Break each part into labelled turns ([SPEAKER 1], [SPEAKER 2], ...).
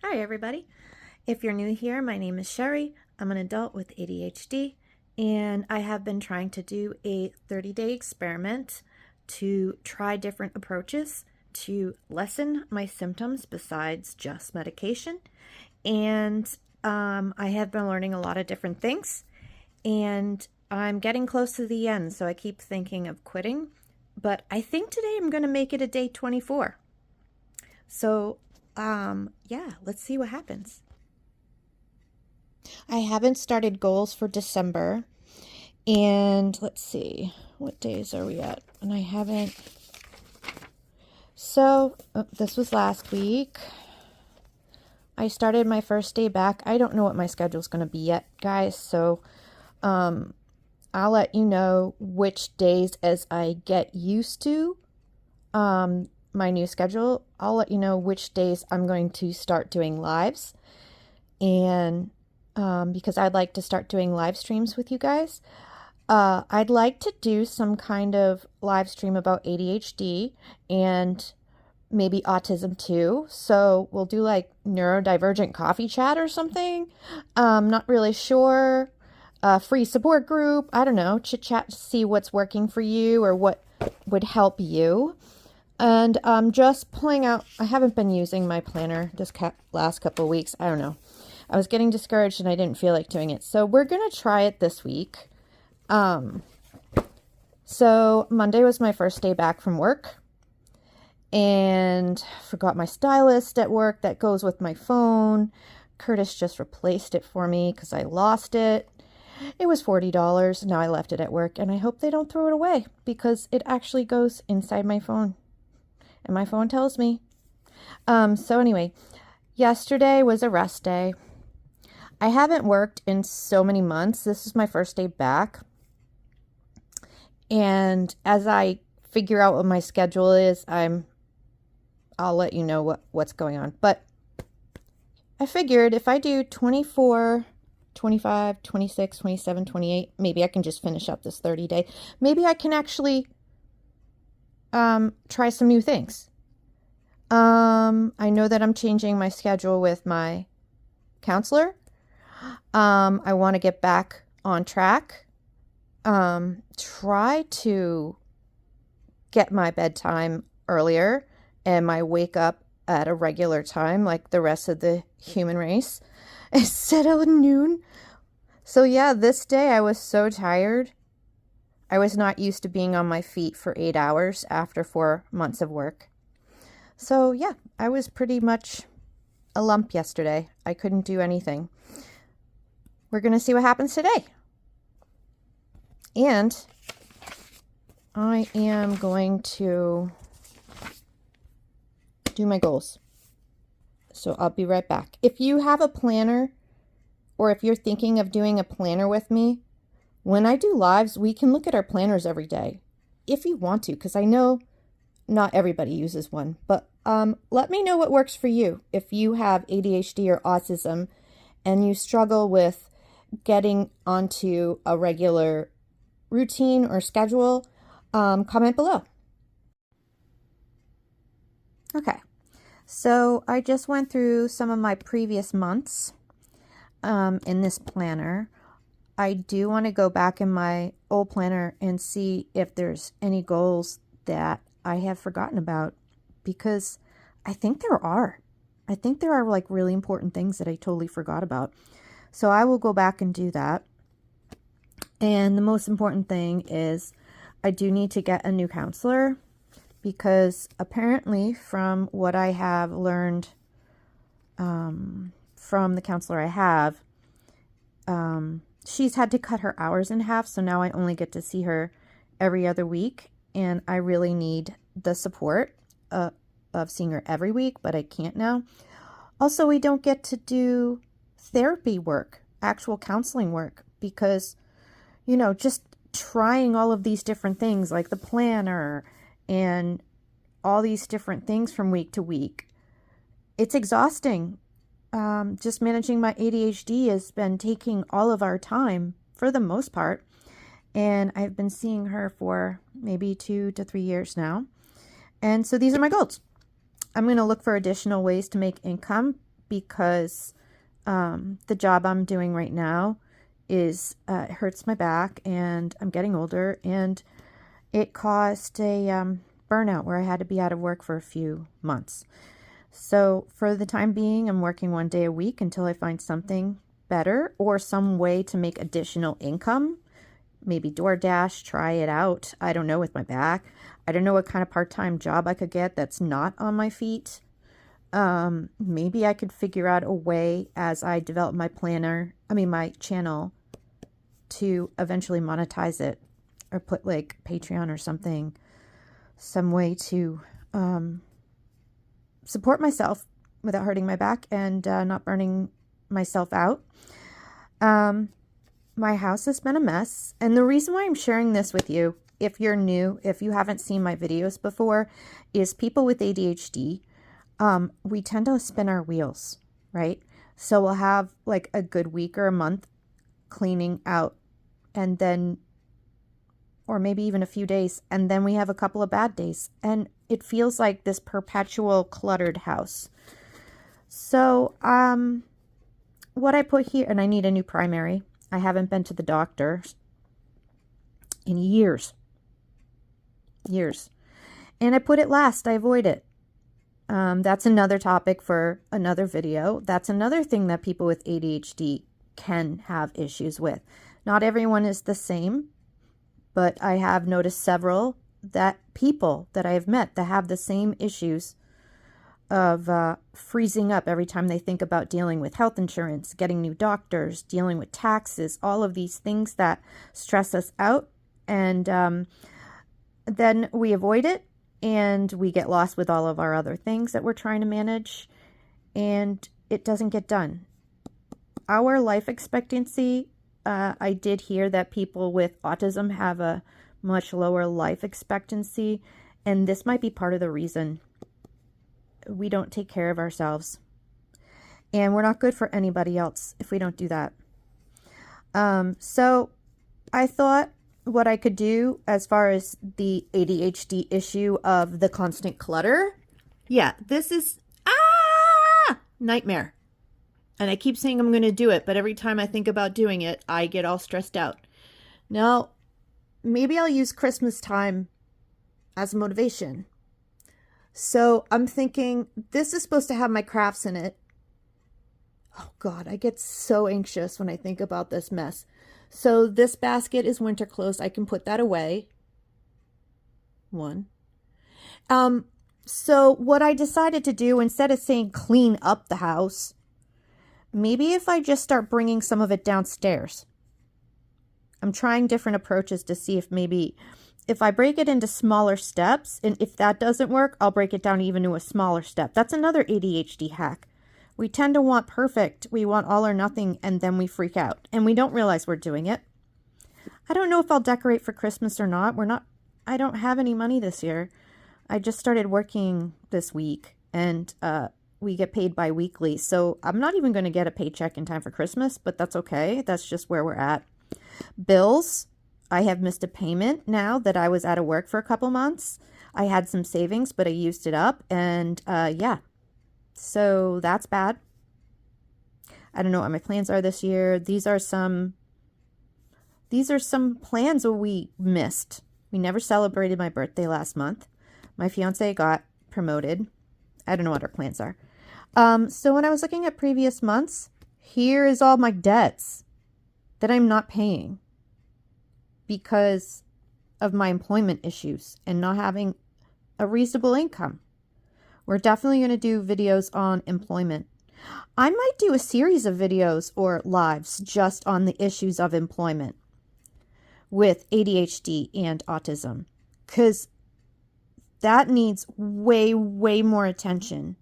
[SPEAKER 1] Hi everybody. If you're new here, my name is Sherry. I'm an adult with ADHD and I have been trying to do a 30-day experiment to try different approaches to lessen my symptoms besides just medication. And I have been learning a lot of different things and I'm getting close to the end, so I keep thinking of quitting. But I think today I'm going to make it a day 24. So yeah, let's see what happens. I haven't started goals for December, and let's see, what days are we at? And I haven't, so this was last week. I started my first day back. I don't know what my schedule's going to be yet, guys, so I'll let you know which days as I get used to my new schedule. I'll let you know which days I'm going to start doing lives, and because I'd like to start doing live streams with you guys. I'd like to do some kind of live stream about ADHD and maybe autism too. So we'll do like neurodivergent coffee chat or something. Not really sure. Free support group. I don't know. Chit chat to see what's working for you or what would help you. And just pulling out, I haven't been using my planner this last couple of weeks. I don't know. I was getting discouraged and I didn't feel like doing it. So we're going to try it this week. So Monday was my first day back from work. And forgot my stylist at work that goes with my phone. Curtis just replaced it for me because I lost it. It was $40. Now I left it at work and I hope they don't throw it away because it actually goes inside my phone. And my phone tells me. So anyway, yesterday was a rest day. I haven't worked in so many months. This is my first day back. And as I figure out what my schedule is, I'll let you know what's going on. But I figured if I do 24, 25, 26, 27, 28, maybe I can just finish up this 30-day. Maybe I can actually try some new things. I know that I'm changing my schedule with my counselor. I want to get back on track. Try to get my bedtime earlier and my wake up at a regular time like the rest of the human race instead of noon. So yeah, this day I was so tired. I was not used to being on my feet for 8 hours after 4 months of work. So yeah, I was pretty much a lump yesterday. I couldn't do anything. We're going to see what happens today. And I am going to do my goals. So I'll be right back. If you have a planner or if you're thinking of doing a planner with me, when I do lives, we can look at our planners every day if you want to, because I know not everybody uses one. But let me know what works for you. If you have ADHD or autism and you struggle with getting onto a regular routine or schedule, comment below. Okay, so I just went through some of my previous months in this planner. I do want to go back in my old planner and see if there's any goals that I have forgotten about, because I think there are. I think there are like really important things that I totally forgot about. So I will go back and do that. And the most important thing is I do need to get a new counselor, because apparently from what I have learned from the counselor I have, she's had to cut her hours in half. So now I only get to see her every other week. And I really need the support of seeing her every week, but I can't now. Also, we don't get to do therapy work, actual counseling work, because, you know, just trying all of these different things like the planner and all these different things from week to week, it's exhausting. Just managing my ADHD has been taking all of our time for the most part. And I've been seeing her for maybe 2 to 3 years now. And so these are my goals. I'm going to look for additional ways to make income because the job I'm doing right now is it hurts my back, and I'm getting older, and it caused a burnout where I had to be out of work for a few months. So for the time being, I'm working 1 day a week until I find something better or some way to make additional income. Maybe DoorDash, try it out. I don't know with my back. I don't know what kind of part-time job I could get that's not on my feet. Maybe I could figure out a way as I develop my my channel to eventually monetize it, or put like Patreon or something, some way to support myself without hurting my back and not burning myself out. My house has been a mess. And the reason why I'm sharing this with you, if you're new, if you haven't seen my videos before, is people with ADHD, we tend to spin our wheels, right? So we'll have like a good week or a month cleaning out, and then, or maybe even a few days, and then we have a couple of bad days, and it feels like this perpetual cluttered house. So, what I put here, and I need a new primary. I haven't been to the doctor in years. And I put it last. I avoid it. That's another topic for another video. That's another thing that people with ADHD can have issues with. Not everyone is the same, but I have noticed several people that I have met that have the same issues of freezing up every time they think about dealing with health insurance, getting new doctors, dealing with taxes, all of these things that stress us out. And then we avoid it, and we get lost with all of our other things that we're trying to manage, and it doesn't get done. Our life expectancy, I did hear that people with autism have a much lower life expectancy, and this might be part of the reason. We don't take care of ourselves, and we're not good for anybody else if we don't do that. So I thought what I could do as far as the ADHD issue of the constant clutter. Yeah, this is nightmare. And I keep saying I'm going to do it, but every time I think about doing it, I get all stressed out. Now, maybe I'll use Christmas time as motivation. So I'm thinking this is supposed to have my crafts in it. Oh God, I get so anxious when I think about this mess. So this basket is winter clothes. I can put that away. One. So what I decided to do, instead of saying clean up the house, maybe if I just start bringing some of it downstairs. I'm trying different approaches to see if maybe if I break it into smaller steps, and if that doesn't work, I'll break it down even to a smaller step. That's another ADHD hack. We tend to want perfect. We want all or nothing, and then we freak out, and we don't realize we're doing it. I don't know if I'll decorate for Christmas or not. I don't have any money this year. I just started working this week, and we get paid bi-weekly, so I'm not even going to get a paycheck in time for Christmas, but that's okay. That's just where we're at. Bills. I have missed a payment now that I was out of work for a couple months. I had some savings, but I used it up, and yeah. So that's bad. I don't know what my plans are this year. These are some plans that we missed. We never celebrated my birthday last month. My fiance got promoted. I don't know what our plans are. So when I was looking at previous months, here is all my debts that I'm not paying because of my employment issues and not having a reasonable income. We're definitely going to do videos on employment. I might do a series of videos or lives just on the issues of employment with ADHD and autism, because that needs way, way more attention.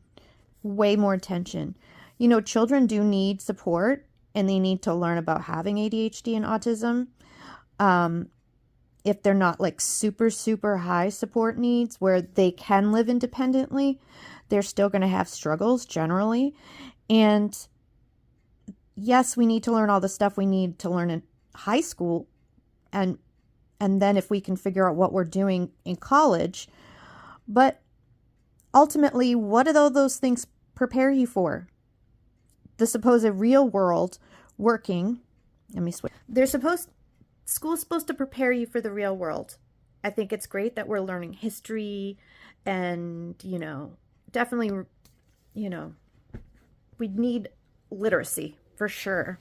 [SPEAKER 1] Way more attention. You know, children do need support, and they need to learn about having ADHD and autism. If they're not like super, super high support needs where they can live independently, they're still going to have struggles generally. And yes, we need to learn all the stuff we need to learn in high school. And then if we can figure out what we're doing in college. But ultimately, what do all those things prepare you for? the supposed real world working. Let me switch. School's supposed to prepare you for the real world. I think it's great that we're learning history and, definitely, we need literacy for sure.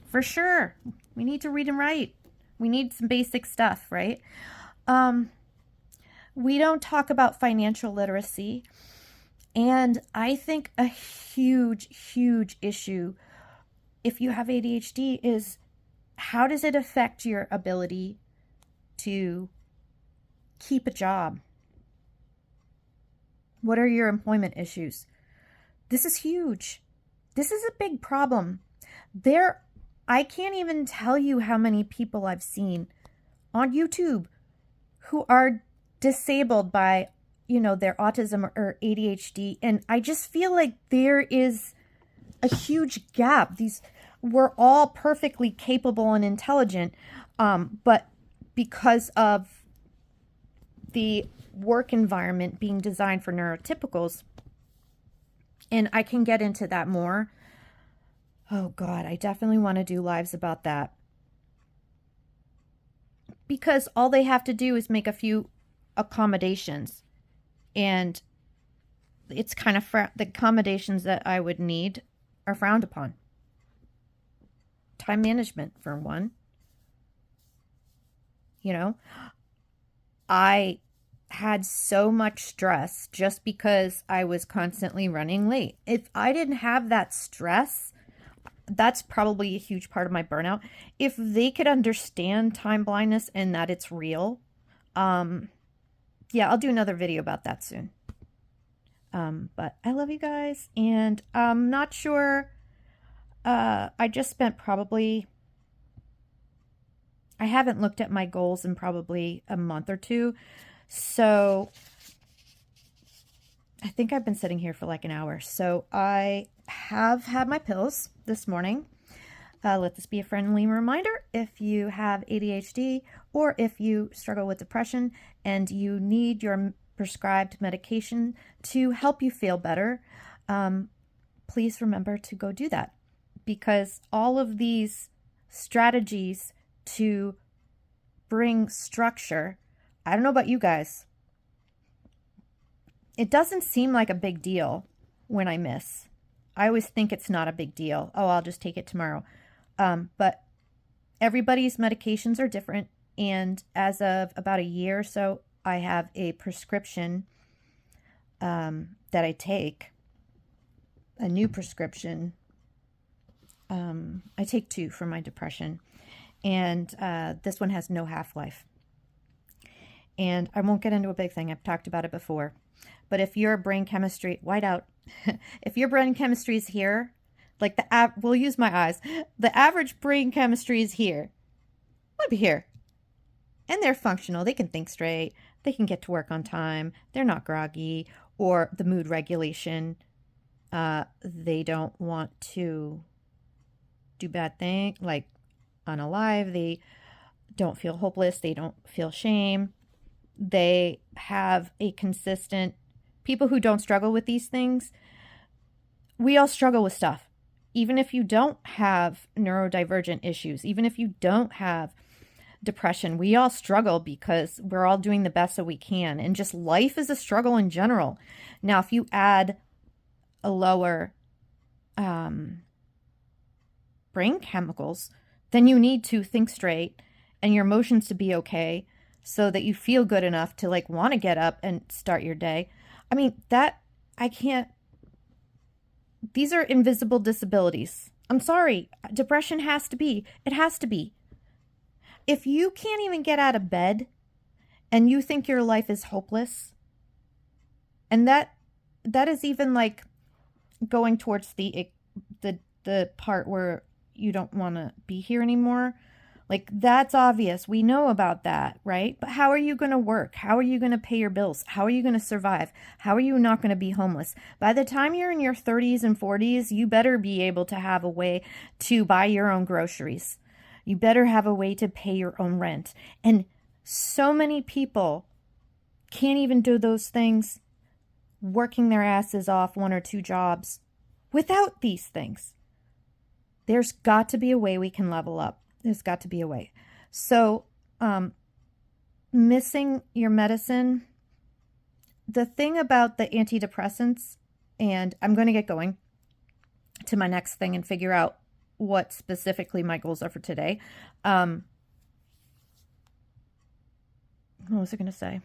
[SPEAKER 1] For sure. We need to read and write. We need some basic stuff, right? We don't talk about financial literacy. And I think a huge, huge issue if you have ADHD is how does it affect your ability to keep a job? What are your employment issues? This is huge. This is a big problem. I can't even tell you how many people I've seen on YouTube who are disabled by, their autism or ADHD. And I just feel like there is a huge gap. We're all perfectly capable and intelligent, but because of the work environment being designed for neurotypicals, and I can get into that more. Oh God, I definitely want to do lives about that. Because all they have to do is make a few accommodations, and it's kind of the accommodations that I would need are frowned upon. Time management, for one. I had so much stress just because I was constantly running late. If I didn't have that stress, that's probably a huge part of my burnout. If they could understand time blindness and that it's real, yeah, I'll do another video about that soon. But I love you guys, and I'm not sure. I just spent I haven't looked at my goals in probably a month or two. So I think I've been sitting here for like an hour. So I have had my pills this morning. Let this be a friendly reminder. If you have ADHD or if you struggle with depression and you need your prescribed medication to help you feel better, please remember to go do that. Because all of these strategies to bring structure, I don't know about you guys, it doesn't seem like a big deal when I miss. I always think it's not a big deal. Oh, I'll just take it tomorrow. But everybody's medications are different. And as of about a year or so, I have a prescription that I take, a new prescription. I take 2 for my depression. And this one has no half-life. And I won't get into a big thing. I've talked about it before. But if your brain chemistry, whiteout, if your brain chemistry is here, like we'll use my eyes, the average brain chemistry is here. Might be here. And they're functional. They can think straight. They can get to work on time. They're not groggy. Or the mood regulation. They don't want to do bad things, like unalive. They don't feel hopeless. They don't feel shame. They have a consistent, people who don't struggle with these things, we all struggle with stuff. Even if you don't have neurodivergent issues, even if you don't have depression, we all struggle because we're all doing the best that we can. And just life is a struggle in general. Now, if you add a lower brain chemicals, then you need to think straight and your emotions to be okay so that you feel good enough to like want to get up and start your day. I mean, these are invisible disabilities. I'm sorry. Depression has to be. It has to be. If you can't even get out of bed and you think your life is hopeless, and that is even like going towards the part where you don't want to be here anymore. Like, that's obvious. We know about that, right? But how are you going to work? How are you going to pay your bills? How are you going to survive? How are you not going to be homeless? By the time you're in your 30s and 40s, you better be able to have a way to buy your own groceries. You better have a way to pay your own rent. And so many people can't even do those things, working their asses off 1 or 2 jobs. without these things. There's got to be a way we can level up. There's got to be a way. So, missing your medicine, the thing about the antidepressants, and I'm going to get going to my next thing and figure out what specifically my goals are for today. What was I going to say?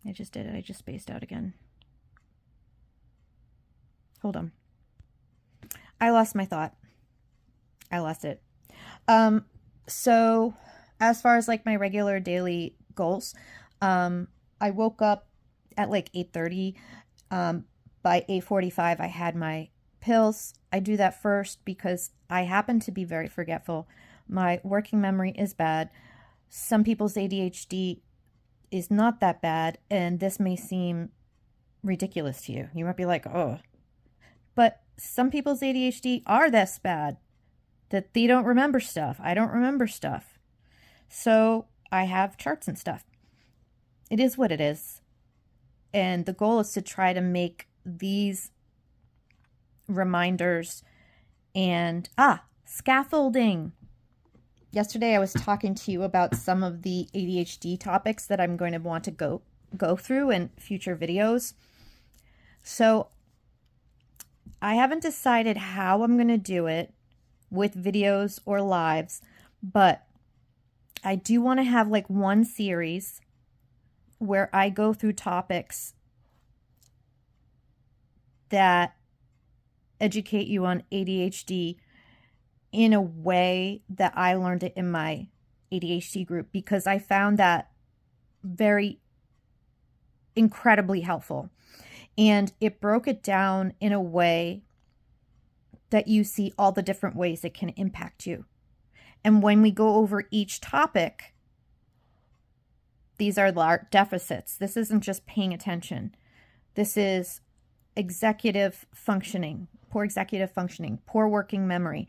[SPEAKER 1] I just did it. I just spaced out again. Hold on. I lost my thought. I lost it. So as far as like my regular daily goals, I woke up at like 8:30. By 8:45, I had my pills. I do that first because I happen to be very forgetful. My working memory is bad. Some people's ADHD is not that bad, and this may seem ridiculous to you. You might be like, oh. But some people's ADHD are this bad that they don't remember stuff. I don't remember stuff. So I have charts and stuff. It is what it is. And the goal is to try to make these reminders and, scaffolding. Yesterday I was talking to you about some of the ADHD topics that I'm going to want to go through in future videos. So I haven't decided how I'm going to do it with videos or lives, but I do want to have like one series where I go through topics that educate you on ADHD in a way that I learned it in my ADHD group, because I found that very incredibly helpful. And it broke it down in a way that you see all the different ways it can impact you. And when we go over each topic, these are large deficits. This isn't just paying attention. This is executive functioning, poor working memory,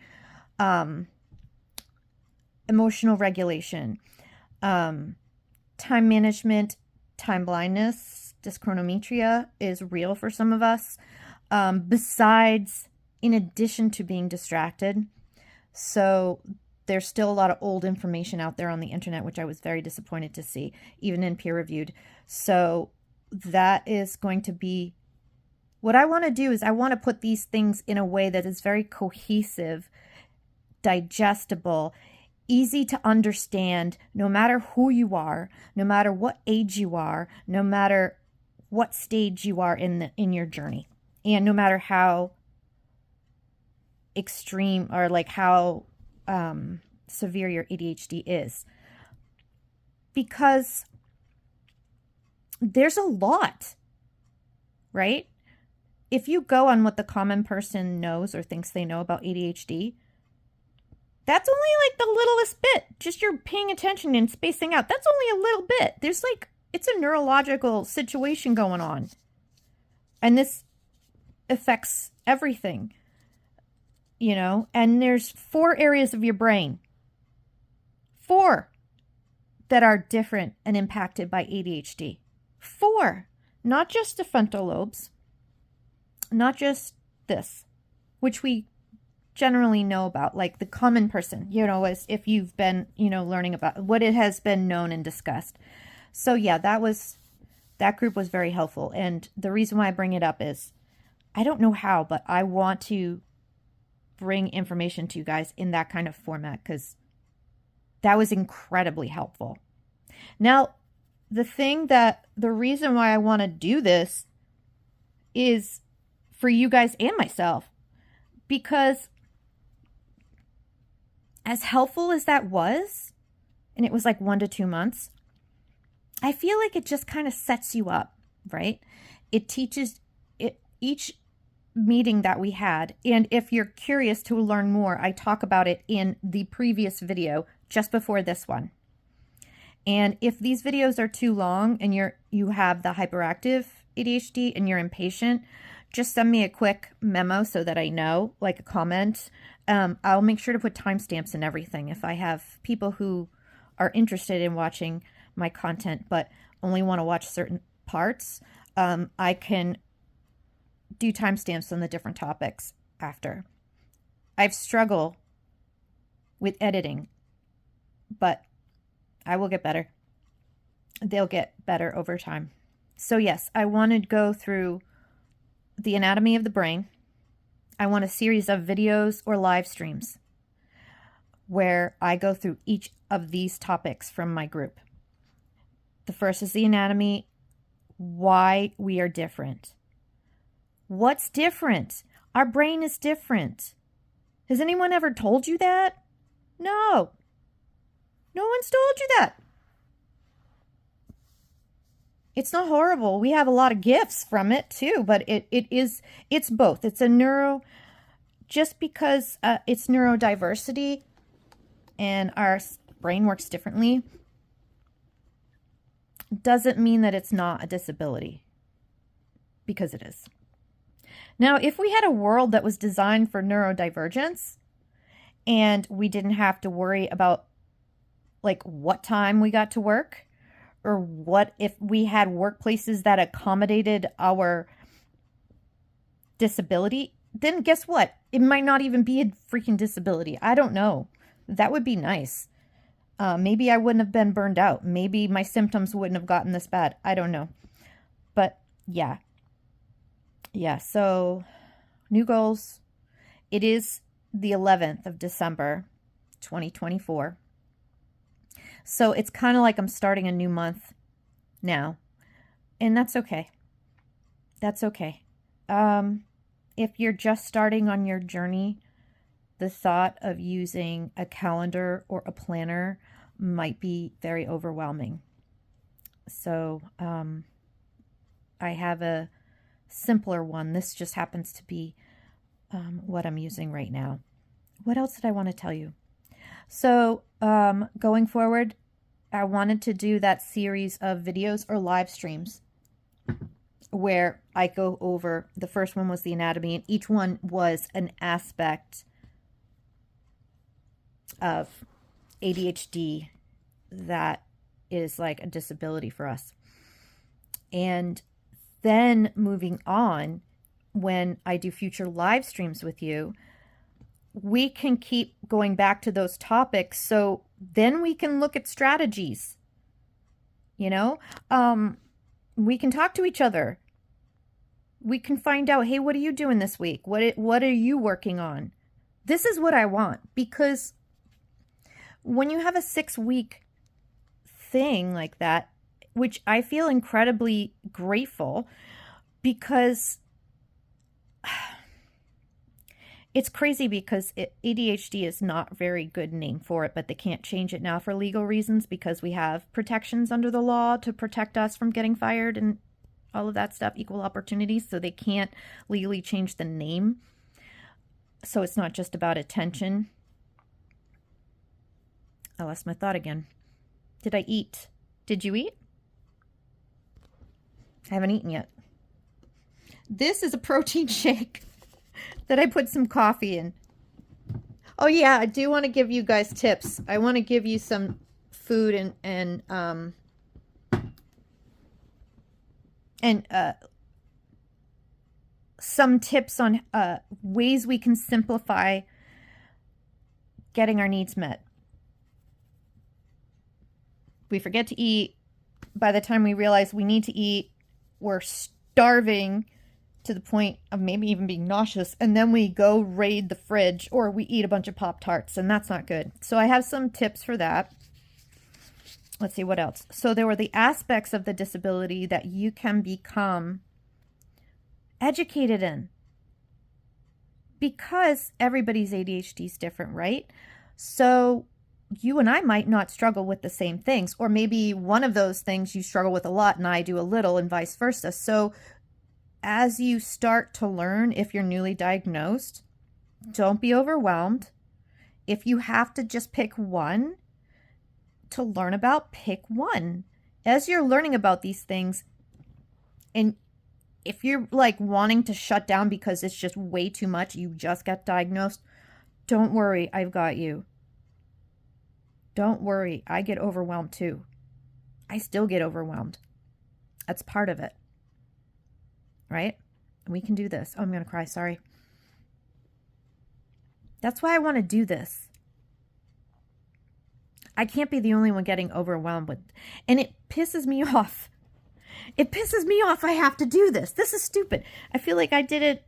[SPEAKER 1] emotional regulation, time management, time blindness, dyschronometria is real for some of us, besides, in addition to being distracted. So there's still a lot of old information out there on the internet, which I was very disappointed to see, even in peer-reviewed. So that is going to be what I want to do. Is I want to put these things in a way that is very cohesive, digestible, easy to understand, no matter who you are, no matter what age you are, no matter what stage you are in your journey, and no matter how extreme or like how severe your ADHD is. Because there's a lot, right? If you go on what the common person knows or thinks they know about ADHD, that's only like the littlest bit. Just you're paying attention and spacing out. That's only a little bit. There's like, it's a neurological situation going on. And this affects everything, you know? And there's 4 areas of your brain. 4 that are different and impacted by ADHD. 4. Not just the frontal lobes. Not just this, which we generally know about, like the common person, you know, as if you've been, you know, learning about what it has been known and discussed. So yeah, that group was very helpful. And the reason why I bring it up is I don't know how, but I want to bring information to you guys in that kind of format, because that was incredibly helpful. Now, the reason why I want to do this is for you guys and myself, because as helpful as that was, and it was like 1 to 2 months, I feel like it just kind of sets you up, right? It teaches it each meeting that we had. And if you're curious to learn more, I talk about it in the previous video just before this one. And if these videos are too long and you have the hyperactive ADHD and you're impatient, just send me a quick memo so that I know, like a comment. I'll make sure to put timestamps and everything. If I have people who are interested in watching my content but only want to watch certain parts, I can do timestamps on the different topics after. I've struggled with editing, but I will get better. They'll get better over time. So yes, I want to go through the anatomy of the brain. I want a series of videos or live streams where I go through each of these topics from my group. The first is the anatomy, why we are different. What's different? Our brain is different. Has anyone ever told you that? No. No one's told you that. It's not horrible. We have a lot of gifts from it too, but it's both. It's a just because it's neurodiversity and our brain works differently, doesn't mean that it's not a disability, because it is. Now, if we had a world that was designed for neurodivergence and we didn't have to worry about like what time we got to work, or what if we had workplaces that accommodated our disability, then guess what? It might not even be a freaking disability. I don't know. That would be nice. Maybe I wouldn't have been burned out. Maybe my symptoms wouldn't have gotten this bad. I don't know. But yeah. Yeah, so new goals. It is the 11th of December, 2024. So it's kind of like I'm starting a new month now. And that's okay. That's okay. If you're just starting on your journey, the thought of using a calendar or a planner might be very overwhelming. So I have a simpler one. This just happens to be what I'm using right now. What else did I want to tell you? So going forward, I wanted to do that series of videos or live streams where I go over, the first one was the anatomy, and each one was an aspect of ADHD that is like a disability for us. And then moving on, when I do future live streams with you, we can keep going back to those topics. So then we can look at strategies, you know, we can talk to each other. We can find out, hey, what are you doing this week? What are you working on? This is what I want, because when you have a 6-week thing like that, which I feel incredibly grateful, because it's crazy, because ADHD is not a very good name for it, but they can't change it now for legal reasons, because we have protections under the law to protect us from getting fired and all of that stuff, equal opportunities, so they can't legally change the name. So it's not just about attention. I lost my thought again. Did I eat? Did you eat? I haven't eaten yet. This is a protein shake that I put some coffee in. Oh yeah, I do want to give you guys tips. I want to give you some food and some tips on ways we can simplify getting our needs met. We forget to eat. By the time we realize we need to eat, we're starving to the point of maybe even being nauseous, and then we go raid the fridge, or we eat a bunch of Pop-Tarts, and that's not good. So I have some tips for that. Let's see, what else? So there were the aspects of the disability that you can become educated in, because everybody's ADHD is different, right? So you and I might not struggle with the same things, or maybe one of those things you struggle with a lot and I do a little, and vice versa. So as you start to learn, if you're newly diagnosed, don't be overwhelmed. If you have to just pick one to learn about, pick one. As you're learning about these things, and if you're like wanting to shut down because it's just way too much, you just got diagnosed, don't worry, I've got you. Don't worry, I get overwhelmed too. I still get overwhelmed. That's part of it, right? We can do this. Oh, I'm going to cry. Sorry. That's why I want to do this. I can't be the only one getting overwhelmed with, and it pisses me off. It pisses me off. I have to do this. This is stupid. I feel like I did it.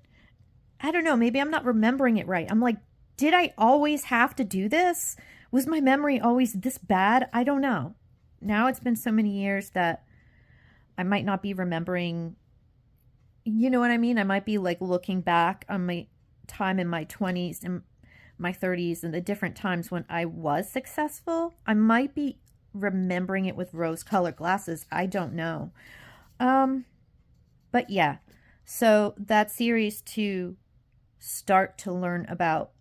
[SPEAKER 1] I don't know. Maybe I'm not remembering it right. I'm like, did I always have to do this? Was my memory always this bad? I don't know. Now it's been so many years that I might not be remembering. You know what I mean? I might be like looking back on my time in my 20s and my 30s and the different times when I was successful. I might be remembering it with rose-colored glasses. I don't know. But yeah, so that series to start to learn about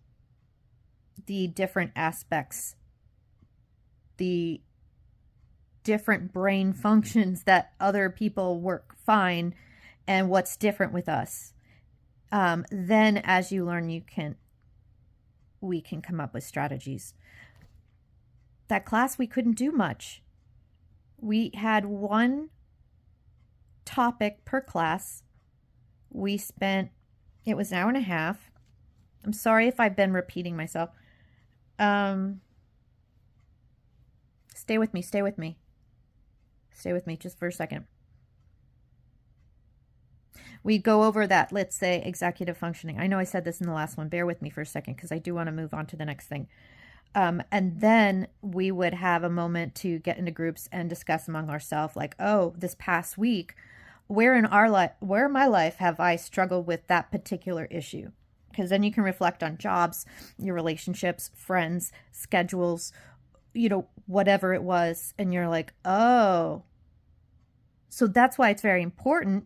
[SPEAKER 1] the different aspects, the different brain functions that other people work fine and what's different with us. Then as you learn, we can come up with strategies. That class, we couldn't do much. We had one topic per class. It was an hour and a half. I'm sorry if I've been repeating myself. Stay with me just for a second. We go over that, let's say, executive functioning. I know I said this in the last one. Bear with me for a second because I do want to move on to the next thing. And then we would have a moment to get into groups and discuss among ourselves, like, oh, this past week, where in my life have I struggled with that particular issue? Because then you can reflect on jobs, your relationships, friends, schedules, whatever it was. And you're like, oh, so that's why it's very important.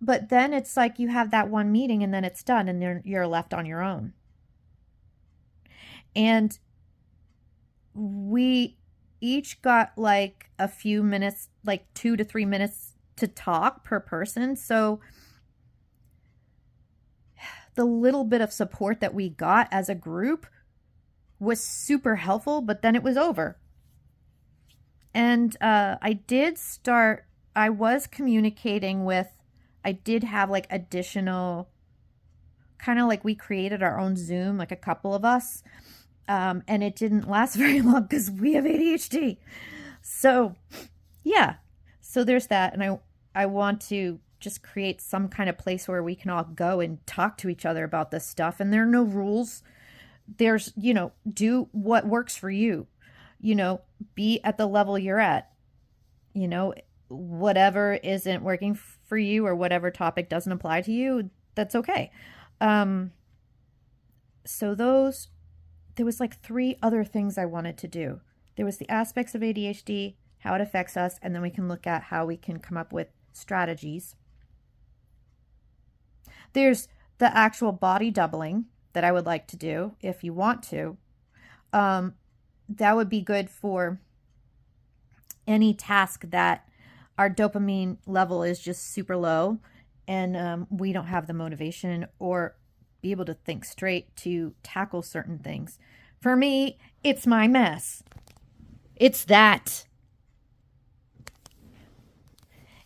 [SPEAKER 1] But then it's like you have that one meeting and then it's done and you're left on your own. And we each got like a few minutes, like 2 to 3 minutes to talk per person. So the little bit of support that we got as a group was super helpful, but then it was over. And I was communicating with, I did have like additional, kind of like we created our own Zoom, like a couple of us. And it didn't last very long because we have ADHD. So yeah, so there's that. And I want to just create some kind of place where we can all go and talk to each other about this stuff. And there are no rules. There's, do what works for you, be at the level you're at, whatever isn't working for you or whatever topic doesn't apply to you, that's okay. So there was like 3 other things I wanted to do. There was the aspects of ADHD, how it affects us, and then we can look at how we can come up with strategies. There's the actual body doubling that I would like to do if you want to. That would be good for any task that our dopamine level is just super low and we don't have the motivation or be able to think straight to tackle certain things. For me, it's my mess. It's that.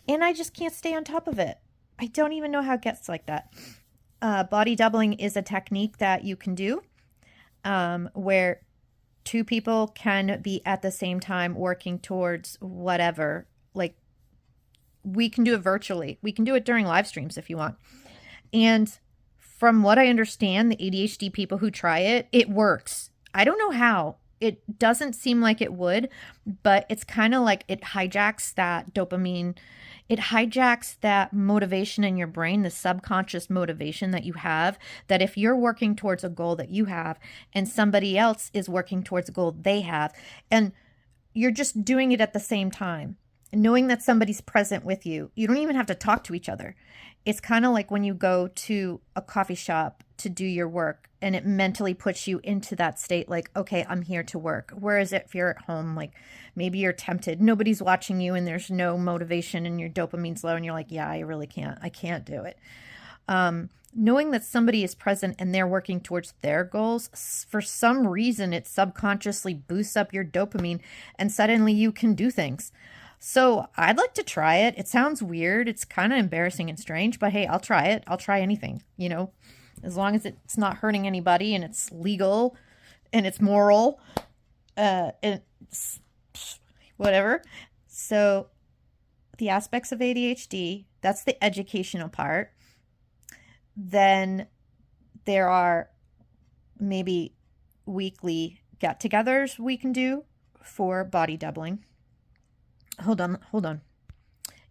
[SPEAKER 1] And I just can't stay on top of it. I don't even know how it gets like that. Body doubling is a technique that you can do where 2 people can be at the same time working towards whatever. Like, we can do it virtually. We can do it during live streams if you want. And from what I understand, the ADHD people who try it, it works. I don't know how. It doesn't seem like it would, but it's kind of like it hijacks that dopamine. It hijacks that motivation in your brain, the subconscious motivation that you have, that if you're working towards a goal that you have and somebody else is working towards a goal they have, and you're just doing it at the same time, knowing that somebody's present with you, you don't even have to talk to each other. It's kind of like when you go to a coffee shop to do your work and it mentally puts you into that state like, okay, I'm here to work. Whereas if you're at home, like maybe you're tempted, nobody's watching you and there's no motivation and your dopamine's low and you're like, yeah, I can't do it. Knowing that somebody is present and they're working towards their goals, for some reason, it subconsciously boosts up your dopamine and suddenly you can do things. So I'd like to try it. It sounds weird. It's kind of embarrassing and strange, but hey, I'll try it. I'll try anything, as long as it's not hurting anybody and it's legal and it's moral, it's whatever. So the aspects of ADHD, that's the educational part. Then there are maybe weekly get-togethers we can do for body doubling. Hold on.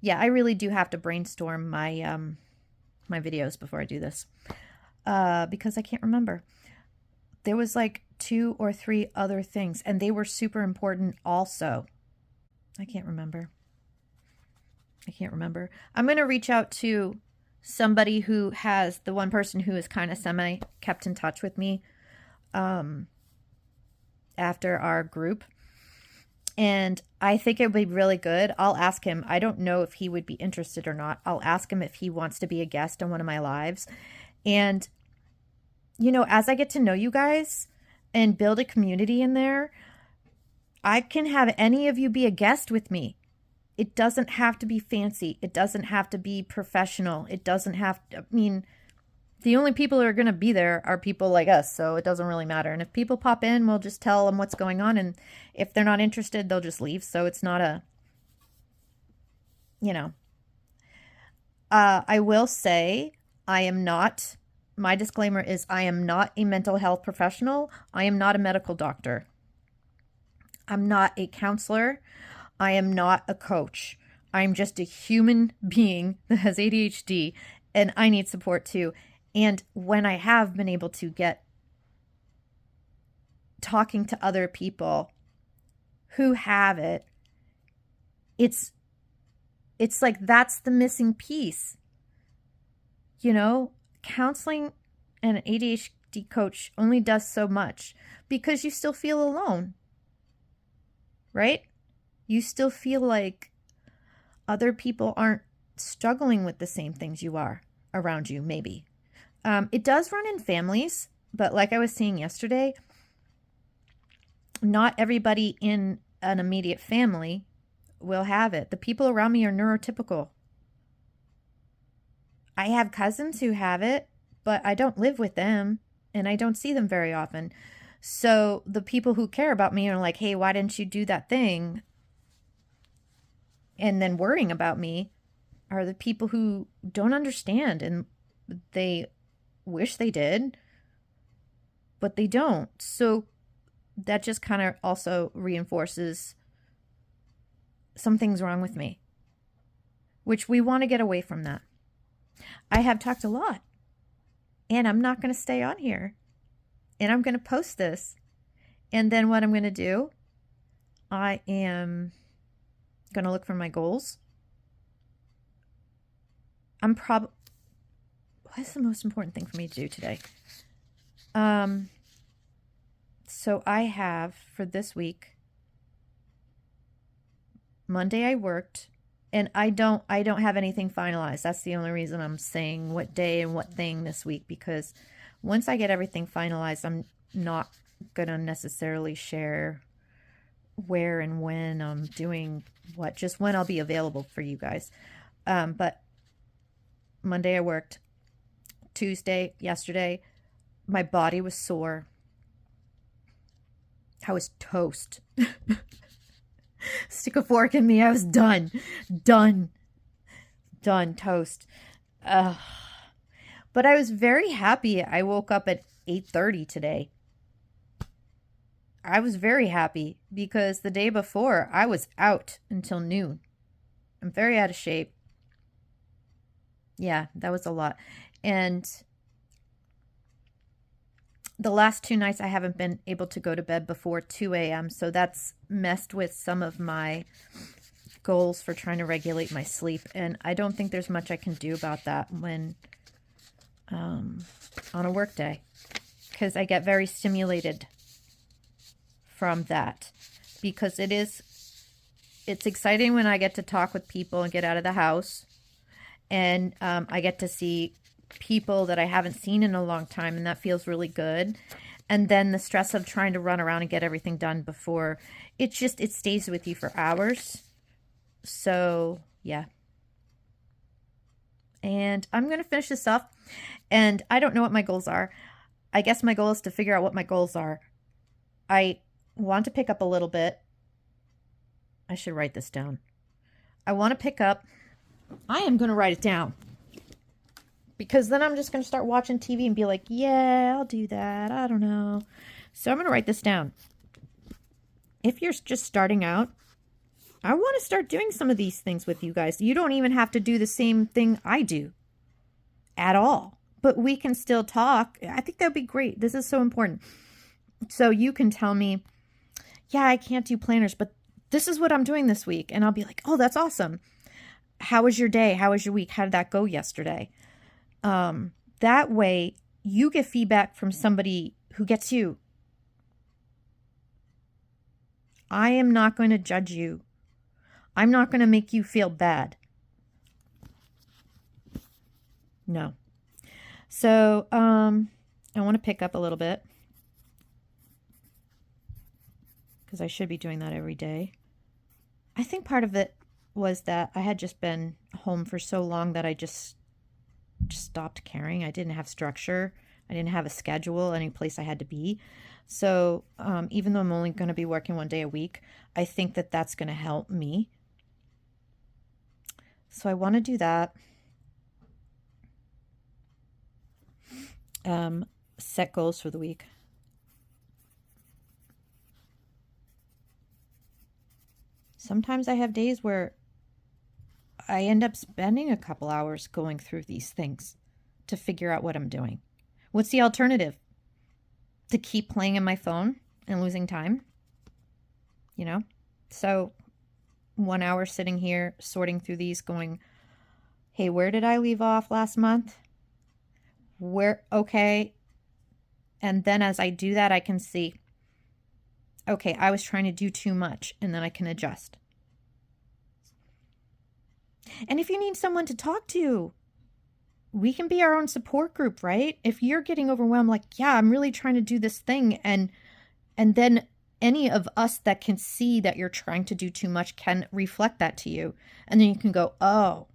[SPEAKER 1] Yeah, I really do have to brainstorm my my videos before I do this, because I can't remember. There was like 2 or 3 other things, and they were super important also. I can't remember. I'm going to reach out to somebody who has, the one person who is kind of semi kept in touch with me after our group. And I think it would be really good. I'll ask him. I don't know if he would be interested or not. I'll ask him if he wants to be a guest on one of my lives. And, as I get to know you guys and build a community in there, I can have any of you be a guest with me. It doesn't have to be fancy. It doesn't have to be professional. It doesn't have to, the only people who are going to be there are people like us, so it doesn't really matter. And if people pop in, we'll just tell them what's going on. And if they're not interested, they'll just leave. So it's not a, I will say my disclaimer is I am not a mental health professional. I am not a medical doctor. I'm not a counselor. I am not a coach. I'm just a human being that has ADHD, and I need support too. And when I have been able to get talking to other people who have it, it's like that's the missing piece. Counseling and an ADHD coach only does so much because you still feel alone, right? You still feel like other people aren't struggling with the same things you are around you, maybe. It does run in families, but like I was saying yesterday, not everybody in an immediate family will have it. The people around me are neurotypical. I have cousins who have it, but I don't live with them and I don't see them very often. So the people who care about me are like, hey, why didn't you do that thing? And then worrying about me are the people who don't understand, and they wish they did, but they don't. So that just kind of also reinforces something's wrong with me, which we want to get away from that. I have talked a lot, and I'm not going to stay on here, and I'm going to post this. And then what I'm going to do, I am going to look for my goals. What's the most important thing for me to do today? So I have for this week, Monday I worked, and I don't have anything finalized. That's the only reason I'm saying what day and what thing this week, because once I get everything finalized, I'm not going to necessarily share where and when I'm doing what, just when I'll be available for you guys. But Monday I worked. Tuesday, yesterday, my body was sore. I was toast. Stick a fork in me. I was done, toast. But I was very happy. I woke up at 8:30 today. I was very happy because the day before I was out until noon. I'm very out of shape. Yeah, that was a lot. And the last 2 nights I haven't been able to go to bed before 2 a.m. So that's messed with some of my goals for trying to regulate my sleep. And I don't think there's much I can do about that when on a work day, because I get very stimulated from that, because it's exciting when I get to talk with people and get out of the house, and I get to see people that I haven't seen in a long time, and that feels really good. And then the stress of trying to run around and get everything done before, it stays with you for hours. So, yeah. And I'm going to finish this up. And I don't know what my goals are. I guess my goal is to figure out what my goals are. I want to pick up a little bit. I should write this down. I want to pick up. I am going to write it down. Because then I'm just going to start watching TV and be like, yeah, I'll do that. I don't know. So I'm going to write this down. If you're just starting out, I want to start doing some of these things with you guys. You don't even have to do the same thing I do at all. But we can still talk. I think that would be great. This is so important. So you can tell me, yeah, I can't do planners, but this is what I'm doing this week. And I'll be like, oh, that's awesome. How was your day? How was your week? How did that go yesterday? That way you get feedback from somebody who gets you. I am not going to judge you. I'm not going to make you feel bad. No. So, I want to pick up a little bit because I should be doing that every day. I think part of it was that I had just been home for so long that I just stopped caring. I didn't have structure. I didn't have a schedule, any place I had to be. So even though I'm only going to be working 1 day a week, I think that that's going to help me. So I want to do that. Set goals for the week. Sometimes I have days where I end up spending a couple hours going through these things to figure out what I'm doing. What's the alternative? To keep playing on my phone and losing time? You know? So 1 hour sitting here sorting through these going, hey, where did I leave off last month? Okay. And then as I do that, I can see, okay, I was trying to do too much, and then I can adjust. And if you need someone to talk to, we can be our own support group, right? If you're getting overwhelmed, like, yeah, I'm really trying to do this thing. And then any of us that can see that you're trying to do too much can reflect that to you. And then you can go, oh,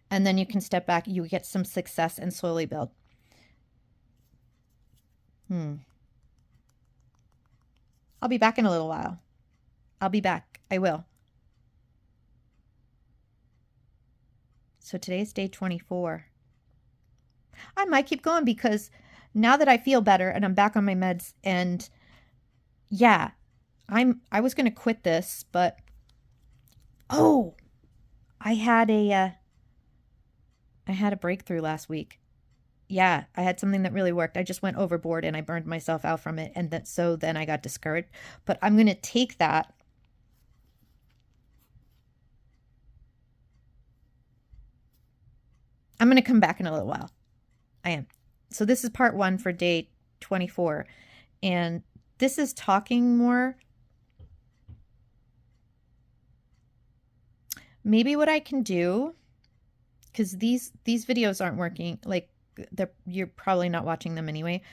[SPEAKER 1] and then you can step back, you get some success and slowly build. I'll be back in a little while. I'll be back. I will. So today's day 24. I might keep going because now that I feel better and I'm back on my meds, and yeah, I was going to quit this, but I had a breakthrough last week. Yeah, I had something that really worked. I just went overboard and I burned myself out from it, and then I got discouraged. But I'm going to take that I'm going to come back in a little while. I am. So this is part 1 for day 24. And this is talking more. Maybe what I can do, because these videos aren't working, like you're probably not watching them anyway.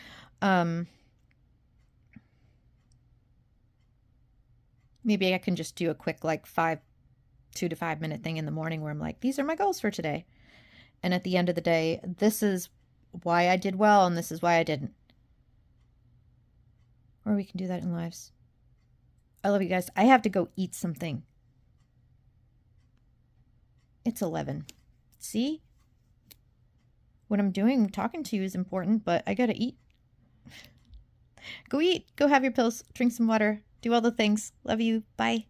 [SPEAKER 1] Maybe I can just do a quick like 2 to 5 minute thing in the morning where I'm like, these are my goals for today. And at the end of the day, this is why I did well and this is why I didn't. Or we can do that in lives. I love you guys. I have to go eat something. It's 11. See? What I'm doing, talking to you is important, but I gotta eat. Go eat. Go have your pills. Drink some water. Do all the things. Love you. Bye.